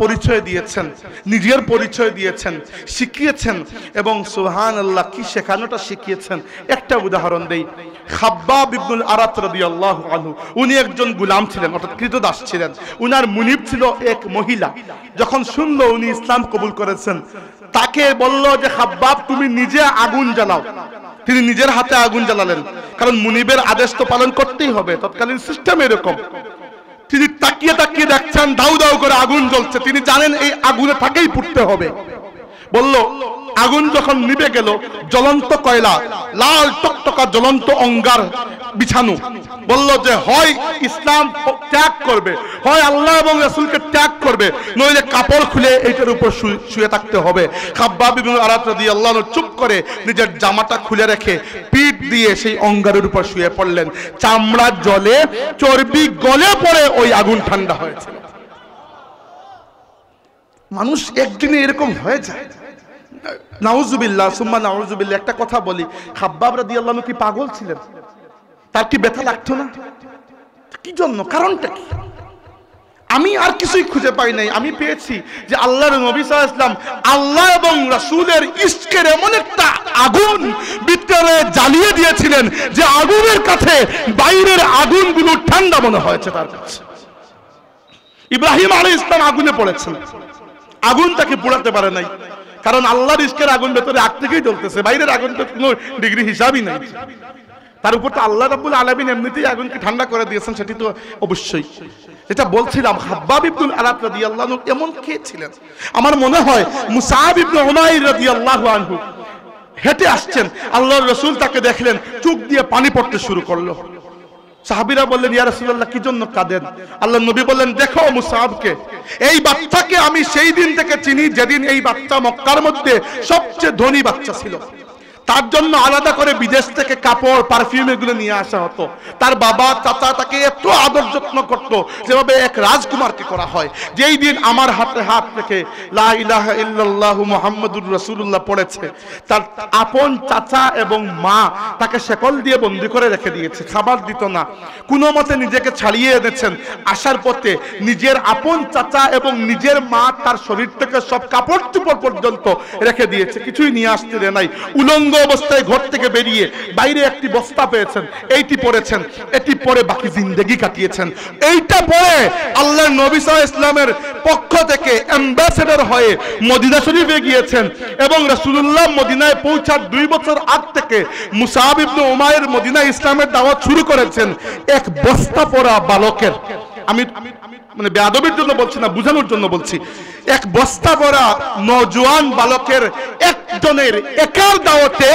পরিচয় দিয়েছেন, নিজের পরিচয় দিয়েছেন, শিখিয়েছেন এবং সুবহানাল্লাহ কি শেখানোটা শিখিয়েছেন। একটা উদাহরণ দেই, খাব্বাব ইবনুল আরাত রাদিয়াল্লাহু আনহু, উনি একজন গোলাম ছিলেন, অর্থাৎ কৃতদাস ছিলেন। উনার মুনিব ছিল এক মহিলা। যখন শুনলো উনি ইসলাম কবুল করেছেন, তাকে বলল যে খাব্বাব তুমি নিজে আগুন জ্বালাও। তিনি নিজের হাতে আগুন জ্বালালেন, কারণ মুনিবের আদেশ তো পালন করতেই হবে, তৎকালীন সিস্টেম এরকম। তিনি তাকিয়ে তাকিয়ে দেখছেন দাউ দাউ করে আগুন জ্বলছে, তিনি জানেন এই আগুনে তাকেই পুড়তে হবে। বলল, আগুন যখন নিভে গেল, জ্বলন্ত কয়লা, লাল টকটকা জ্বলন্ত অঙ্গার বিছানো, বলল যে হয় ইসলাম ত্যাগ করবে, হয় আল্লাহ এবং রাসূলকে ত্যাগ করবে, নইলে কাপড় খুলে এইটার উপর শুয়ে থাকতে হবে। খাব্বাব ইবনুল আরাত রাদিয়াল্লাহু আনহু চুপ করে নিজের জামাটা খুলে রেখে পিঠ দিয়ে সেই অঙ্গারের উপর শুয়ে পড়লেন। চামড়া জ্বলে, চর্বি গলে পড়ে ওই আগুন ঠান্ডা হয়েছে। মানুষ একদিনে এরকম হয়ে যায়, নাউজুবিল্লাহ সুম্মা নাউজুবিল্লাহ। একটা কথা বলি, খাব্বাব রাদিয়াল্লাহু আনহু কি পাগল ছিলেন? তার কি ব্যথা লাগতো না? কি জন্য? কারণটা কি? আমি আর কিছুই খুঁজে পাই নাই। আমি পেয়েছি যে আল্লাহর নবী সাল্লাল্লাহু আলাইহি ওয়াসাল্লাম আল্লাহ এবং রাসূলের ইশকের এমন একটা আগুন ভিতরে জ্বালিয়ে দিয়েছিলেন যে আগুনের কাছে বাইরের আগুনগুলো ঠান্ডা মনে হয়েছে তার কাছে। ইব্রাহিম আলাইহিস সালাম আগুনে পড়েছেন, আগুন তাকে পোড়াতে পারে নাই, কারণ আল্লাহর ইশকের আগুন ভেতরে আগ থেকেই জ্বলতেছে, বাইরের আগুন তো কোনো ডিগ্রি হিসাবই নাই। তার উপর তো আল্লাহ রাব্বুল আলামিন এমনিতেই আগুনকে ঠান্ডা করে দিয়েছেন, সেটি তো অবশ্যই। যেটা বলছিলাম, খাব্বাব ইবনুল আরাত রাদিয়াল্লাহু আনহু এমন কে ছিলেন? আমার মনে হয় মুসআব ইবনে উমাইর রাদিয়াল্লাহু আনহু হেঁটে আসছেন, আল্লাহর রাসূল তাকে দেখলেন, চোখ দিয়ে পানি পড়তে শুরু করলো। সাহাবীরা বললেন, ইয়া রাসূলুল্লাহ কি জন্য কাঁদেন? আল্লাহর নবী বললেন, দেখো মুসআবকে, এই বাচ্চাকে আমি সেই দিন থেকে চিনি যেদিন এই বাচ্চা মক্কার মধ্যে সবচেয়ে ধনী বাচ্চা ছিল। তার জন্য আলাদা করে বিদেশ থেকে কাপড়, পারফিউম এগুলো নিয়ে আসা হতো। তার বাবা চাচা তাকে এত আদর যত্ন করত যেভাবে এক রাজকুমারকে করা হয়। যেই দিন আমার হাতে হাত রেখে লা ইলাহা ইল্লাল্লাহু মুহাম্মাদুর রাসূলুল্লাহ পড়েছে, তার আপন চাচা এবং মা তাকে শেকল দিয়ে বন্দী করে রেখে দিয়েছে, খাবার দিত না। কোনো মতে নিজেকে ছাড়িয়ে এনেছেন। আসার পথে নিজের আপন চাচা এবং নিজের মা তার শরীর থেকে সব কাপড় চোপড় পর্যন্ত রেখে দিয়েছে, কিছুই নিয়ে আসতে দেয় নাই। উলঙ্গ অবস্থায় ঘর থেকে বেরিয়ে বাইরে একটি বস্তা পেয়েছেন, এইটি পরেছেন, এটি পরে বাকি জিন্দেগি কাটিয়েছেন। এইটা পরে আল্লাহর নবী সাল্লাল্লাহু আলাইহি ওয়াসাল্লামের পক্ষ থেকে অ্যাম্বাসেডর হয়ে মদিনা শরীফে গিয়েছেন এবং রাসূলুল্লাহ মদিনায় পৌঁছার 2 বছর আগ থেকে মুসআব ইবনে উমাইর মদিনায় ইসলামের দাওয়াত শুরু করেছেন। এক বস্তা পরা বালকের, আমি মানে বেয়াদবির জন্য বলছি না, বুঝানোর জন্য বলছি, এক বস্তা ভরা নওজোয়ান বালকের একজনের একার দাওয়াতে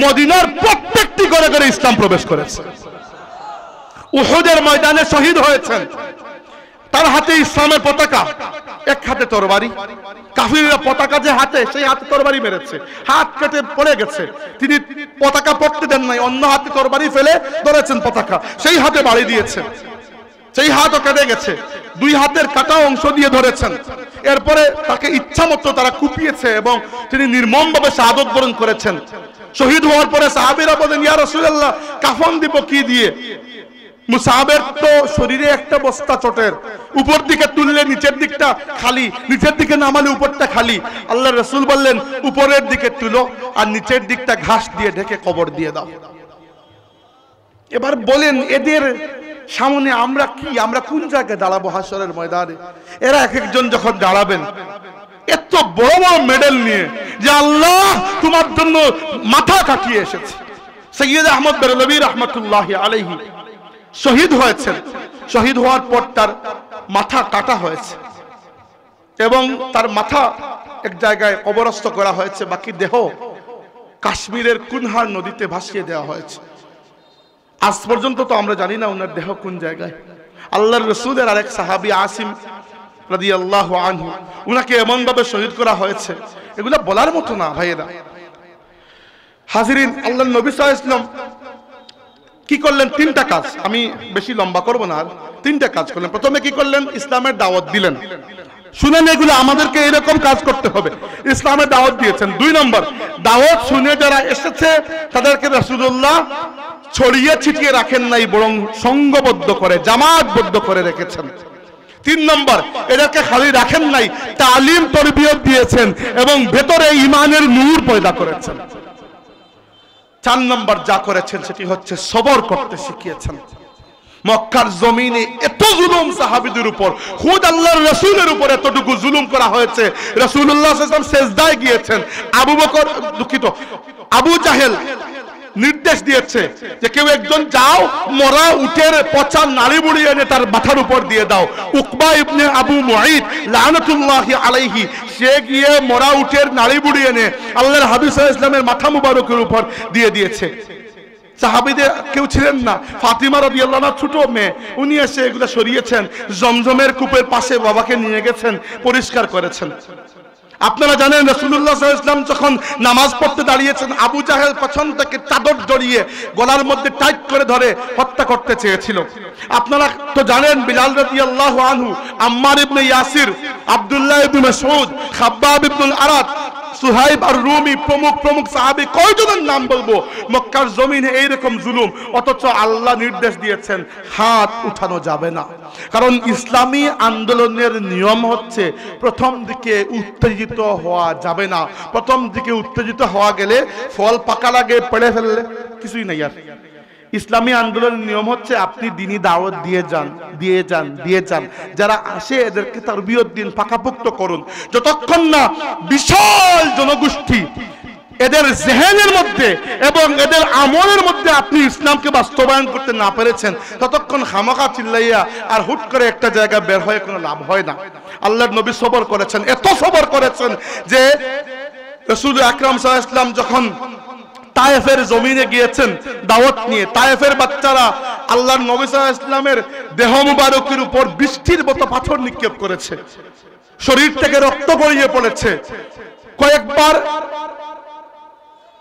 মদিনার প্রত্যেকটি ঘরে ঘরে ইসলাম প্রবেশ করেছে। উহুদের ময়দানে শহীদ হয়েছেন, তার হাতে ইসলামের পতাকা, এক হাতে তরবারি। কাফিররা পতাকা যে হাতে, সেই হাতে তরবারি মেরেছে, হাত কেটে পড়ে গেছে। তিনি পতাকা পড়তে দেন নাই, অন্য হাতে তরবারি ফেলে ধরেছেন পতাকা, সেই হাতে বাড়ি দিয়েছেন, সেই হাতও কেটে গেছে, 2 হাতের কাটা অংশ দিয়ে ধরেছেন। এরপরে তাকে ইচ্ছা মতো তারা কুপিয়েছে এবং তিনি নির্মমভাবে শাহাদত বরণ করেছেন। শহীদ হওয়ার পরে সাহাবীরা বলেন, ইয়া রাসূলুল্লাহ কাফন দিব কি দিয়ে? মুসআবের তো শরীরে একটা বস্তা চটের, উপর দিকে তুললে নিচের দিকটা খালি, নিচের দিকে নামালে উপরটা খালি। আল্লাহর রাসূল বললেন, উপরের দিকে তুলো আর নিচের দিকটা ঘাস দিয়ে ঢেকে কবর দিয়ে দাও। এবার বলেন, এদের সামনে আমরা কি, আমরা কোন জায়গায় দাঁড়াবো হাসরের ময়দানে? এরা এক একজন যখন দাঁড়াবেন এত বড় বড় মেডেল নিয়ে, যে আল্লাহ তোমার জন্য মাথা কাটিয়ে এসেছে। সৈয়দ আহমদ বেরলভী রাহমাতুল্লাহি আলাইহি শহীদ হয়েছেন। শহীদ হওয়ার পর তার মাথা কাটা হয়েছে এবং তার মাথা এক জায়গায় কবরস্থ করা হয়েছে, বাকি দেহ কাশ্মীরের কুনহার নদীতে ভাসিয়ে দেওয়া হয়েছে। আজ পর্যন্ত তো আমরা জানি না ওনার দেহ কোন জায়গায়। আল্লাহর রাসূলের আরেক সাহাবী আসিম রাদিয়াল্লাহু আনহু, উনাকে এমন ভাবে শহীদ করা হয়েছে, এগুলা বলার মতো না ভাইয়েরা। হাজিরিন, আল্লাহর নবী সাল্লাল্লাহু আলাইহি ওয়াসাল্লাম কি করলেন? 3টা কাজ, আমি বেশি লম্বা করব না, 3টা কাজ করলেন। প্রথমে কি করলেন? ইসলামের দাওয়াত দিলেন। শুনেন, এগুলো আমাদেরকে এরকম কাজ করতে হবে। ইসলামের দাওয়াত দিয়েছেন। 2 নম্বর, দাওয়াত শুনে যারা এসেছে তাদেরকে রাসূলুল্লাহ ছড়িয়ে ছিটিয়ে রাখেন নাই, বরং সংঘবদ্ধ করে, জামাতবদ্ধ করে রেখেছেন। তিন নম্বর, এদেরকে খালি রাখেন নাই, তালিম তরবিয়ত দিয়েছেন এবং ভেতরে ঈমানের নূর পয়দা করেছেন। চার নম্বর যা করেছেন সেটি হচ্ছে সবর করতে শিখিয়েছেন। মক্কার জমিনে এত জুলুম সাহাবীদের উপর, খুদ আল্লাহর রাসূলের উপর এতটুকু জুলুম করা হয়েছে, রাসূলুল্লাহ সাল্লাল্লাহু আলাইহি ওয়াসাল্লাম সিজদায় গিয়েছেন। আবু জাহেল নির্দেশ দিয়েছে যে কেউ একজন যাও, মরা উটের পচা নাড়ি বুড়ি এনে তার মাথার উপর দিয়ে দাও। উকবা ইবনে আবু মুঈত লানাতুল্লাহি আলাইহি সে গিয়ে মরা উটের নাড়ি বুড়ি এনে আল্লাহর হাবিব সাল্লাল্লাহু আলাইহি ওয়াসাল্লামের মাথা মুবারকের উপর দিয়ে দিয়েছে। সাহাবীদের কেউ ছিলেন না, ফাতিমা রাদিয়াল্লাহু আনহা ছোট মেয়ে, উনি এসে এগুলো সরিয়েছেন, জমজমের কূপের পাশে বাবাকে নিয়ে গেছেন, পরিষ্কার করেছেন। আপনারা জানেন রাসূলুল্লাহ সাল্লাল্লাহু আলাইহি ওয়াসাল্লাম যখন নামাজ পড়তে দাঁড়িয়েছেন, আবু জাহেল পেছন থেকে চাদর জড়িয়ে গলার মধ্যে টাইট করে ধরে হত্যা করতে চেয়েছিল। আপনারা তো জানেন বিলাল রাদিয়াল্লাহু আনহু, আম্মার ইবনে ইয়াসির, আব্দুল্লাহ ইবনে মাসউদ, খাব্বাব ইবনুল আরাত, সুহাইব আর রুমি প্রমুখ প্রমুখ সাহাবী, কয়জনের নাম বলবো? মক্কার জমিনে এইরকম জুলুম, অথচ আল্লাহ নির্দেশ দিয়েছেন হাত উঠানো যাবে না। কারণ ইসলামী আন্দোলনের নিয়ম হচ্ছে প্রথম দিকে উত্তেজিত হওয়া যাবে না। প্রথম দিকে উত্তেজিত হওয়া গেলে ফল পাকা লাগে, পেড়ে ফেললে কিছুই নাই। আর ইসলামী আন্দোলনের নিয়ম হচ্ছে আপনি দিনী দাওয়াত দিয়ে যান, যারা আসে এদেরকে তারবিয়ত দিন, পাকাপোক্ত করুন। যতক্ষণ না বিশাল জনগোষ্ঠী এদের জেহেনের মধ্যে এবং এদের আমলের মধ্যে আপনি ইসলামকে বাস্তবায়ন করতে না পেরেছেন, ততক্ষণ খামাখা চিল্লাইয়া আর হুট করে একটা জায়গা বের হয়ে কোনো লাভ হয় না। আল্লাহর নবী সবর করেছেন, এত সবর করেছেন যে রাসূল আকরাম সাল্লাল্লাহু আলাইহি ওয়াসাল্লাম যখন তায়েফের জমিনে গিয়েছেন দাওয়াত নিয়ে, তায়েফের বাচ্চারা আল্লাহর নবী সাল্লাল্লাহু আলাইহি ওয়াসাল্লামের দেহ মুবারকের উপর বৃষ্টির মতো পাথর নিক্ষেপ করেছে, শরীর থেকে রক্ত গড়িয়ে পড়েছে, কয়েকবার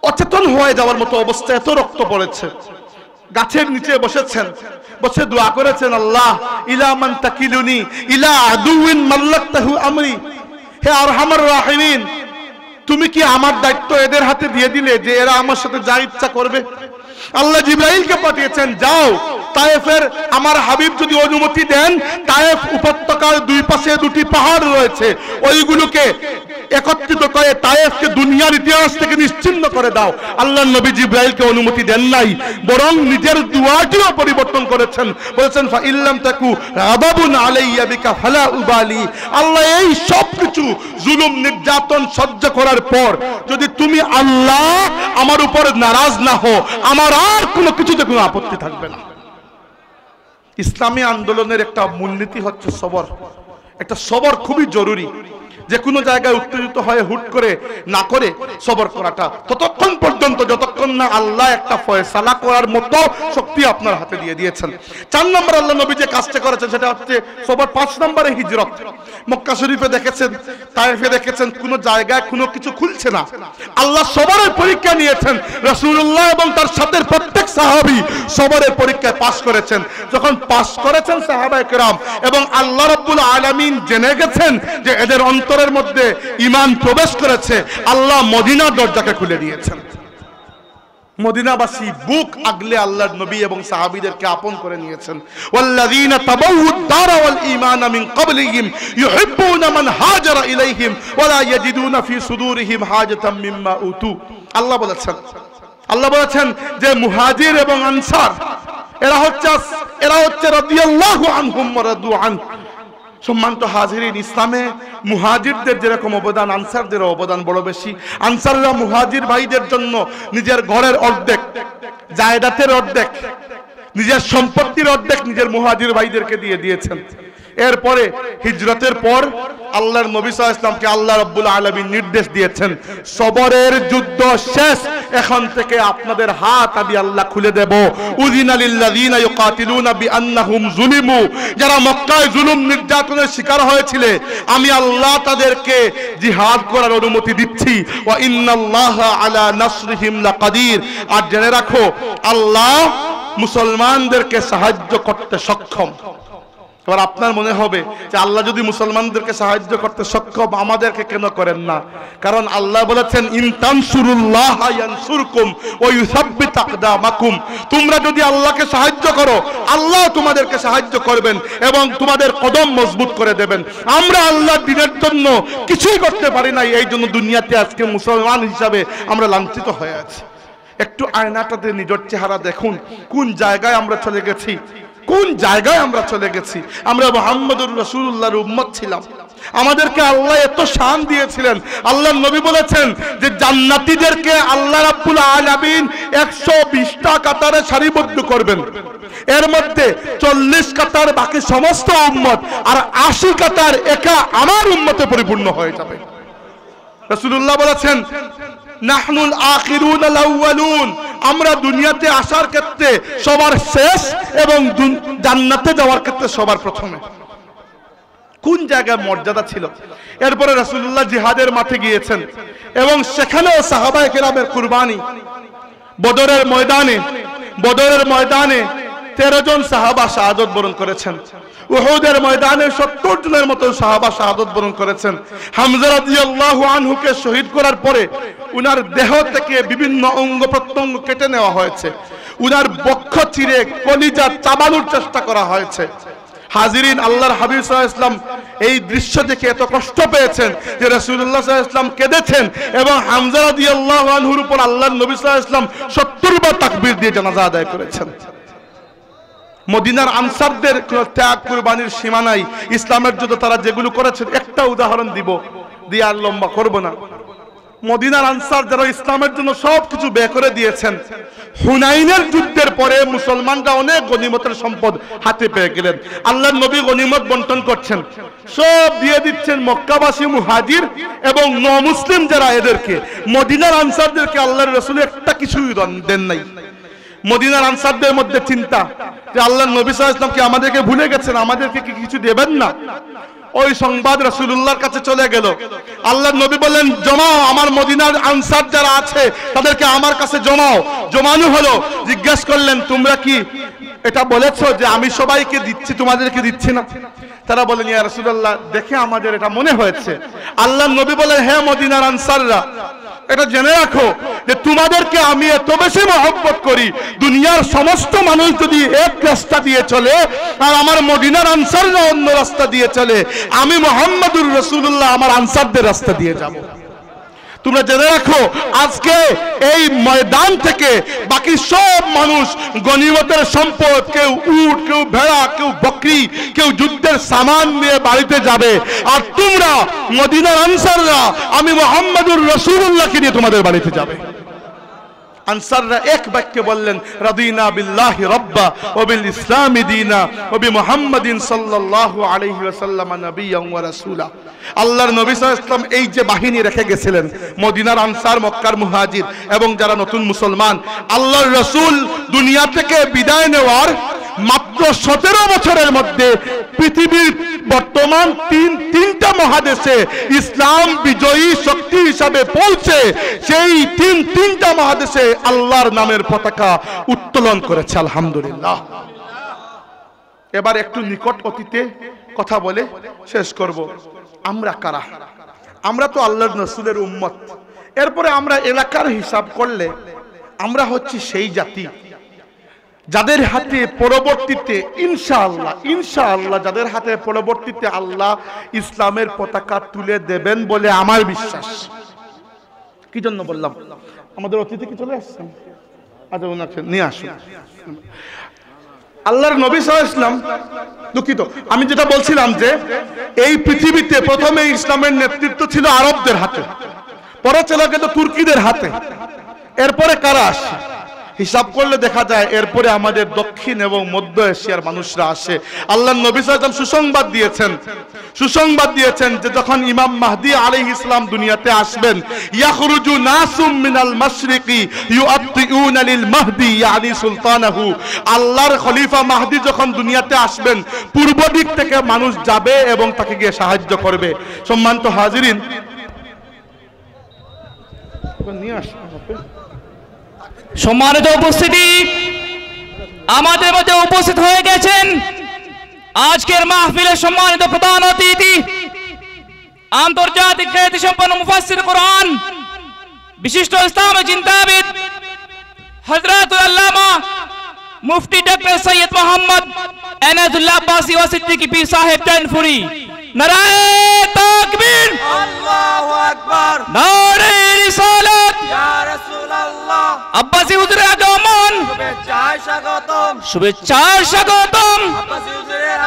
অচেতন হয়ে যাওয়ার মতো অবস্থা, এত রক্ত পড়েছে। গাছের নিচে বসেছেন, বসে দোয়া করেছেন, আল্লাহ ইলা মান তাকিলুনি ইলা আদুইন মাল্লাকতাহু আমরি, হে আরহামার রাহিমিন, তুমি কি আমার দায়িত্ব এদের হাতে দিয়ে দিলে যে এরা আমার সাথে যা ইচ্ছা করবে? আল্লাহ জিবরাইলকে পাঠিয়েছেন, যাও তায়েফের আমার হাবিব যদি অনুমতি দেন, তায়েফ উপত্যকার দুই পাশে দুটি পাহাড় রয়েছে, ওইগুলোকে একত্রিত করে তায়েফকে দুনিয়ার ইতিহাস থেকে নিশ্চিহ্ন করে দাও। আল্লাহর নবী জিবরাইলকে অনুমতি দেন নাই, বরং নিজের দুআটিও পরিবর্তন করেছেন, বলেছেন ফা ইল্লাম তাকু রাবাবুন আলাইয়া বিকা ফালা উবালি। আল্লাহ এই সব কিছু জুলুম নির্যাতন সহ্য করার পর যদি তুমি আল্লাহ আমার উপর নারাজ না হও, আমার আর কোনো কিছুতে কোনো আপত্তি থাকবে না। ইসলামী আন্দোলনের একটা মূলনীতি হচ্ছে সবর। একটা সবর খুবই জরুরি। যে কোনো জায়গায় উত্তেজিত হয়ে হুট করে না করে সবর করাটা, ততক্ষণ পর্যন্ত যতক্ষণ না আল্লাহ একটা ফয়সালা করার মতো শক্তি আপনার হাতে দিয়ে দিয়েছেন। 4 নম্বর আল্লাহ নবী যে কাজটা করেছেন সেটা হচ্ছে সবর। 5 নম্বরে হিজরত। মক্কা শরীফে দেখেছেন, তায়েফে দেখেছেন, কোনো জায়গায় কোনো কিছু খুলছে না, আল্লাহ সবরের পরীক্ষা নিয়েছেন। রাসূলুল্লাহ এবং তার সাথে প্রত্যেক সাহাবী সবরের পরীক্ষায় পাস করেছেন। যখন পাস করেছেন সাহাবায়ে কেরাম এবং আল্লাহ রাব্বুল আলামিন জেনে গেছেন যে এদের অন্তরের মধ্যে ঈমান প্রবেশ করেছে, আল্লাহ মদিনার দরজাকে খুলে দিয়েছেন। মদিনাবাসী বুক আগলে আল্লাহর নবী এবং সাহাবীদেরকে আপন করে নিয়েছেন। ওয়াল্লাযীনা তাবাউদ দারা ওয়াল ঈমানা মিন ক্বাবলিহিম ইউহিব্বুনা মান হাজারা ইলাইহিম ওয়া লা ইয়াজিদুনা ফি সুদুরিহিম হাজাতাম মিম্মা উতু। আল্লাহ বলেছেন যে মুহাজির এবং আনসার এরা হচ্ছে রাদিয়াল্লাহু আনহুম ওয়া রাদু আন। সম্মানিত হাজিরিন, ইসলামে মুহাজিরদের যেরকম অবদান, আনসারদের অবদান বড় বেশি। আনসাররা মুহাজির ভাইদের জন্য নিজের ঘরের অর্ধেক, জায়দাতের অর্ধেক, নিজের সম্পত্তির অর্ধেক নিজের মুহাজির ভাইদেরকে দিয়ে দিয়েছেন। এরপরে হিজরতের পর আল্লাহর নবী সাল্লাল্লাহু আলাইহি ওয়াসাল্লামকে আল্লাহ রাব্বুল আলামিন নির্দেশ দিয়েছেন, সবরের যুদ্ধ শেষ, এখন থেকে আপনাদের হাত আমি আল্লাহ খুলে দেব। উযিনা লিল্লাযিনা ইউকাতিলুনা বিআন্নাহুম যুলিমু, যারা মক্কায় জুলুম নির্যাতনের শিকার হয়েছিল আমি আল্লাহ তাদেরকে জিহাদ করার অনুমতি দিচ্ছি। ওয়া ইন্নাল্লাহা আলা নাসরিহিম লাকাদির, আর জেনে রাখো আল্লাহ মুসলমানদেরকে সাহায্য করতে সক্ষম। এবার আপনার মনে হবে যে আল্লাহ যদি মুসলমানদেরকে সাহায্য করতে সক্ষম, আমাদেরকে কেন করেন না? কারণ আল্লাহ বলেছেন ইন তানসুরুল্লাহ ইয়ানসুরকুম ওয়া ইউসাব্বিত আকদামাকুম, তোমরা যদি আল্লাহকে সাহায্য করো আল্লাহ তোমাদেরকে সাহায্য করবেন এবং তোমাদের কদম মজবুত করে দেবেন। আমরা আল্লাহর দ্বীনের জন্য কিছুই করতে পারি না, এই জন্য দুনিয়াতে আজকে মুসলমান হিসাবে আমরা লাঞ্ছিত হয়ে আছি। একটু আয়নাটাতে নিজের চেহারা দেখুন, কোন জায়গায় আমরা চলে গেছি, কোন জায়গায় আমরা চলে গেছি। আমরা মুহাম্মদুর রাসূলুল্লাহর উম্মত ছিলাম, আমাদেরকে আল্লাহ এত শান দিয়েছিলেন। আল্লাহর নবী বলেছেন যে জান্নাতীদেরকে আল্লাহ রাব্বুল আলামিন 120টা কাতারে সারিবদ্ধ করবেন, এর মধ্যে 40 কাতার বাকি সমস্ত উম্মত আর 80 কাতার একা আমার উম্মতে পরিপূর্ণ হয়ে যাবে। রাসূলুল্লাহ বলেছেন নাহনুল আখিরুন আল আউয়ালুন, আমরা দুনিয়াতে আসার ক্ষেত্রে সবার শেষ এবং জান্নাতে যাওয়ার ক্ষেত্রে সবার প্রথমে। কোন জায়গায় মর্যাদা ছিল। এরপরে রাসূলুল্লাহ জিহাদের মাঠে গিয়েছেন এবং সেখানেও সাহাবায়ে কেরামের কুরবানি। বদরের ময়দানে 13 জন সাহাবা শাহাদাত বরণ করেছেন। উহুদের ময়দানে 70 জনের মতো সাহাবা শাহাদাত বরণ করেছেন। হামজা রাদিয়াল্লাহু আনহুকে শহীদ করার পরে উনার দেহ থেকে বিভিন্ন অঙ্গ প্রত্যঙ্গ কেটে নেওয়া হয়েছে, উনার বক্ষ চিরে কলিজা চাবানোর চেষ্টা করা হয়েছে। হাজিরিন, আল্লাহর হাবিব সাল্লাল্লাহু আলাইহি ওয়াসাল্লাম এই দৃশ্য দেখে এত কষ্ট পেয়েছেন যে রাসূলুল্লাহ সাল্লাল্লাহু আলাইহি ওয়াসাল্লাম কেঁদেছেন এবং হামজা রাদিয়াল্লাহু আনহুর উপর আল্লাহর নবী সাল্লাল্লাহু আলাইহি ওয়াসাল্লাম 70 বার তাকবীর দিয়ে জানাজা আদায় করেছেন। মদিনার আনসারদের ত্যাগ কুরবানির সীমা নাই। ইসলামের জন্য তারা যেগুলো করেছেন, একটা উদাহরণ দিব, দিয়ে আর লম্বা করব না। মদিনার আনসার যারা ইসলামের জন্য সবকিছু ব্যয় করে দিয়েছেন, হুনাইনের যুদ্ধের পরে মুসলমানরা অনেক গনিমতের সম্পদ হাতে পেয়ে গেলেন। আল্লাহর নবী গনিমত বন্টন করছেন, সব দিয়ে দিচ্ছেন মক্কাবাসী মুহাজির এবং নমুসলিম যারা, এদেরকে। মদিনার আনসারদেরকে আল্লাহর রাসূল একটা কিছুই দেন নাই। মদিনার আনসারদের মধ্যে চিন্তা যে আল্লাহর নবী সাল্লাল্লাহু আলাইহি ওয়াসাল্লাম কি আমাদেরকে ভুলে গেছেন, আমাদেরকে কি কিছু দেবেন না? ওই সংবাদ রাসূলুল্লাহর কাছে চলে গেল। আল্লাহর নবী বললেন জমাও, আমার মদিনার আনসার যারা আছে তাদেরকে আমার কাছে জমাও। জমানো হলো। জিজ্ঞেস করলেন তোমরা কি এটা বলেছো যে আমি সবাইকে দিচ্ছি, তোমাদেরকে দিচ্ছি না? তারা বলেন ইয়া রাসূলুল্লাহ, দেখে আমাদের এটা মনে হয়েছে। আল্লাহর নবী বলেন হে মদিনার আনসাররা, এটা জেনে রাখো যে তোমাদেরকে আমি এত বেশি মহব্বত করি, দুনিয়ার সমস্ত মানুষ যদি এক রাস্তা দিয়ে চলে আর আমার মদিনার আনসাররা অন্য রাস্তা দিয়ে চলে, আমি মুহাম্মদুর রাসূলুল্লাহ আমার আনসারদের রাস্তা দিয়ে যাব। তোমরা জেনে রাখো আজকে এই ময়দান থেকে বাকি সব মানুষ গনিমতের সম্পদ, কেউ উট, কেউ ভেড়া, কেউ বকরি, কেউ যুদ্ধের সামান নিয়ে বাড়িতে যাবে, আর তোমরা মদিনার আনসাররা আমি মুহাম্মদুর রাসূলুল্লাহকে নিয়ে তোমাদের বাড়িতে যাবে। আনসাররা এক বাক্যে বললেন রাদিনা বিল্লাহি রাব্বা ওয়া বিল ইসলামি দীনা ওয়া বি মুহাম্মাদিন সাল্লাল্লাহু আলাইহি ওয়াসাল্লাম নবিয়্যান ওয়া রাসূলা। আল্লাহর নবী সাল্লাল্লাহু আলাইহি ওয়াসাল্লাম এই যে বাহিনী রেখে গেছিলেন, মদিনার আনসার, মক্কার মুহাজির এবং যারা নতুন মুসলমান, আল্লাহর রাসূল দুনিয়া থেকে বিদায় নেওয়ার মাত্র 17 বছরের মধ্যে পৃথিবীর বর্তমান তিনটা মহাদেশে ইসলাম বিজয়ী শক্তি হিসাবে পৌঁছে সেই তিনটা মহাদেশে আল্লাহর নামের পতাকা উত্তোলন করেছে। আলহামদুলিল্লাহ। এবার একটু নিকট অতীতে কথা বলে শেষ করব। আমরা কারা? আমরা তো আল্লাহর রাসূলের উম্মত। এরপরে আমরা এলাকার হিসাব করলে আমরা হচ্ছি সেই জাতি যাদের হাতে পরবর্তীতে ইনশাআল্লাহ যাদের হাতে পরবর্তীতে আল্লাহ ইসলামের পতাকা তুলে দেবেন বলে আমার বিশ্বাস। কি জন্য বললাম? আমাদের অতিথি কি চলে আসছেন? আচ্ছা, ওনাকে নিয়ে আসুন। আল্লাহর নবী সাল্লাল্লাহু আলাইহি ওয়াসাল্লাম, দুঃখিত, আমি যেটা বলছিলাম যে এই পৃথিবীতে প্রথমে ইসলামের নেতৃত্ব ছিল আরবদের হাতে, পরে চলে গেল তুর্কিদের হাতে, এরপরে কারা আসে? হিসাব করলে দেখা যায় এরপরে আমাদের দক্ষিণ এবং মধ্য এশিয়ার মানুষরা আসে। আল্লাহর নবী সাল্লাল্লাহু আলাইহি ওয়াসাল্লাম সুসংবাদ দিয়েছেন যে যখন ইমাম মাহদী আলাইহিস সালাম দুনিয়াতে আসবেন, ইয়াখরুজু নাসুম মিনাল মাশরিকি ইউআত্তিউনা লিল মাহদী ইয়ানি সুলতানাহু, আল্লাহর খলিফা মাহদী যখন দুনিয়াতে আসবেন পূর্ব দিক থেকে মানুষ যাবে এবং তাকে গিয়ে সাহায্য করবে। সম্মানিত হাজিরিন, নিয়ে আসুন। সম্মানিত উপস্থিতি, আমাদের মধ্যে উপস্থিত হয়ে গেছেন আজকের মাহফিলের সম্মানিত প্রধান অতিথি আন্তর্জাতিক খ্যাতিসম্পন্ন মুফাসসির কোরআন বিশিষ্ট ইসলামী চিন্তাবিদ হযরতুল আল্লামা মুফতি ডক্টর সৈয়দ মোহাম্মদ এনায়েতুল্লাহ আব্বাসী ওয়া সিদ্দিকী পীর সাহেব টেনফুরি। নারায়ে তাকবীর, আল্লাহু আকবার, নারায়ে রিসালাত, ইয়া রাসূলুল্লাহ। আব্বাসী হুজুরের আগমন, শুভেচ্ছায় স্বাগতম, শুভেচ্ছায় স্বাগতম। আব্বাসী হুজুরের